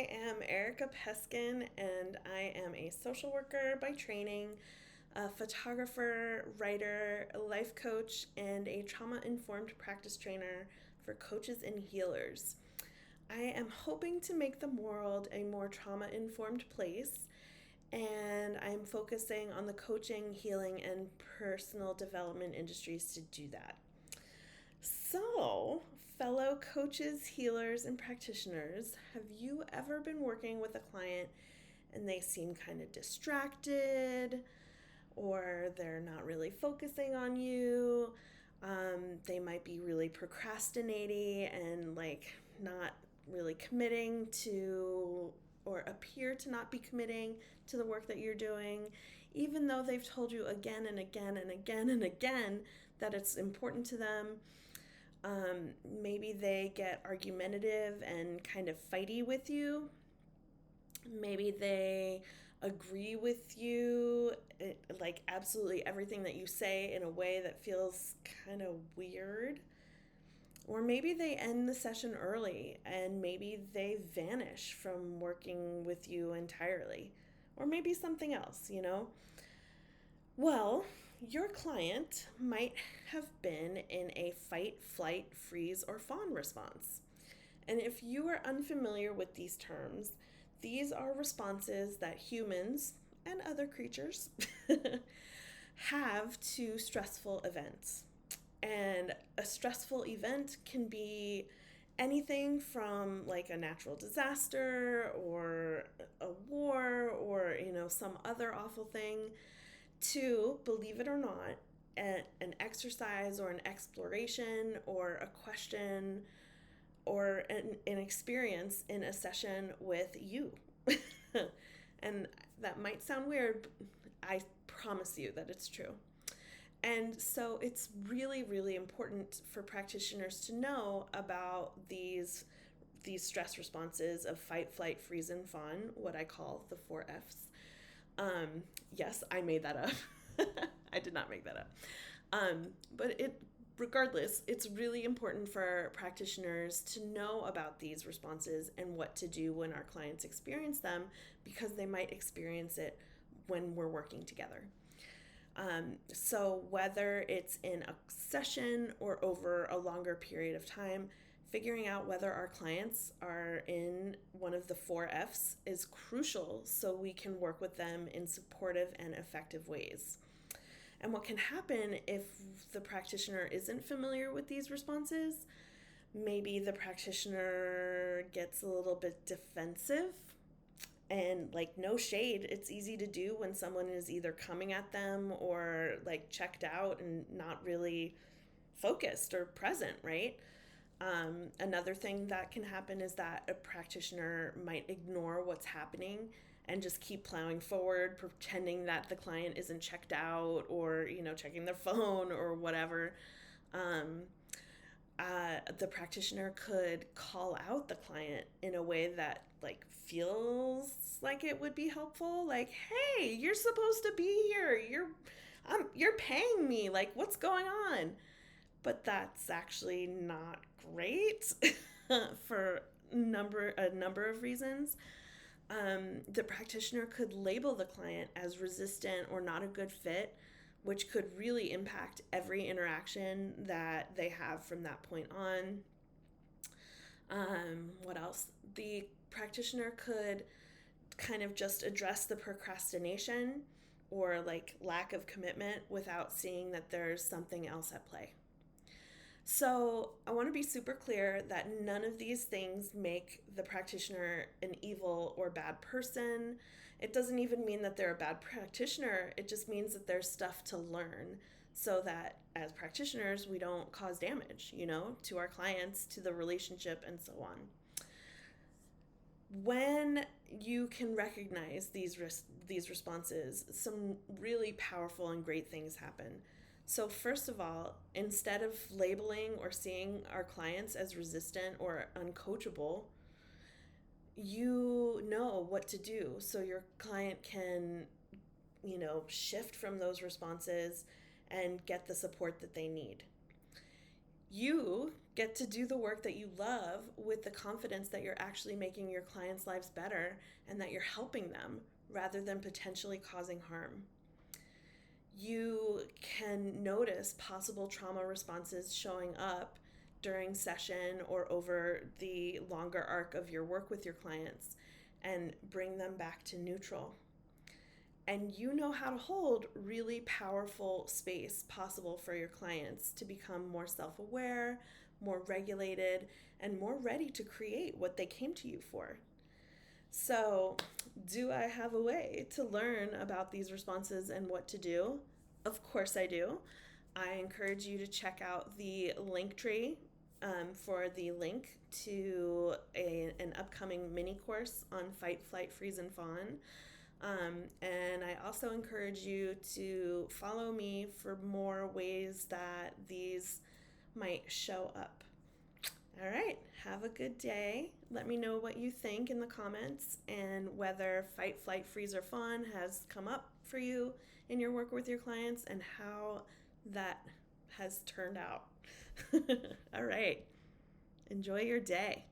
I am Erica Peskin, and I am a social worker by training, a photographer, writer, a life coach, and a trauma informed practice trainer for coaches and healers. I am hoping to make the world a more trauma informed place, and I'm focusing on the coaching, healing, and personal development industries to do that. So, fellow coaches, healers, and practitioners, have you ever been working with a client and they seem kind of distracted, or they're not really focusing on you? They might be really procrastinating and like not really committing to, or appear to not be committing to the work that you're doing, even though they've told you again and again and again and again that it's important to them. Maybe they get argumentative and kind of fighty with you. Maybe they agree with you, like absolutely everything that you say in a way that feels kind of weird. Or maybe they end the session early and maybe they vanish from working with you entirely. Or maybe something else. Well, your client might have been in a fight, flight, freeze, or fawn response. And if you are unfamiliar with these terms, these are responses that humans and other creatures have to stressful events. And a stressful event can be anything from like a natural disaster or a war or some other awful thing to, believe it or not, an exercise or an exploration or a question or an experience in a session with you. And that might sound weird, but I promise you that it's true. And so it's really, really important for practitioners to know about these stress responses of fight, flight, freeze, and fawn, what I call the 4 Fs. Yes, I made that up. I did not make that up. But regardless, it's really important for practitioners to know about these responses and what to do when our clients experience them, because they might experience it when we're working together. So whether it's in a session or over a longer period of time, figuring out whether our clients are in one of the 4 Fs is crucial so we can work with them in supportive and effective ways. And what can happen if the practitioner isn't familiar with these responses? Maybe the practitioner gets a little bit defensive. And like, no shade, it's easy to do when someone is either coming at them or like checked out and not really focused or present, right? Another thing that can happen is that a practitioner might ignore what's happening and just keep plowing forward, pretending that the client isn't checked out or, checking their phone or whatever. The practitioner could call out the client in a way that like feels like it would be helpful. Like, hey, you're supposed to be here. You're paying me. Like, what's going on? But that's actually not great for a number of reasons. The practitioner could label the client as resistant or not a good fit, which could really impact every interaction that they have from that point on. What else? The practitioner could kind of just address the procrastination or like lack of commitment without seeing that there's something else at play. So I want to be super clear that none of these things make the practitioner an evil or bad person. It doesn't even mean that they're a bad practitioner. It just means that there's stuff to learn so that as practitioners, we don't cause damage, to our clients, to the relationship, and so on. When you can recognize these responses, some really powerful and great things happen. So first of all, instead of labeling or seeing our clients as resistant or uncoachable, you know what to do so your client can, shift from those responses and get the support that they need. You get to do the work that you love with the confidence that you're actually making your clients' lives better and that you're helping them rather than potentially causing harm. You can notice possible trauma responses showing up during session or over the longer arc of your work with your clients and bring them back to neutral. And you know how to hold really powerful space possible for your clients to become more self-aware, more regulated, and more ready to create what they came to you for. So, do I have a way to learn about these responses and what to do? Of course I do. I encourage you to check out the link tree for the link to an upcoming mini course on fight, flight, freeze, and fawn. And I also encourage you to follow me for more ways that these might show up. All right, have a good day. Let me know what you think in the comments and whether fight, flight, freeze, or fawn has come up for you in your work with your clients and how that has turned out. All right, enjoy your day.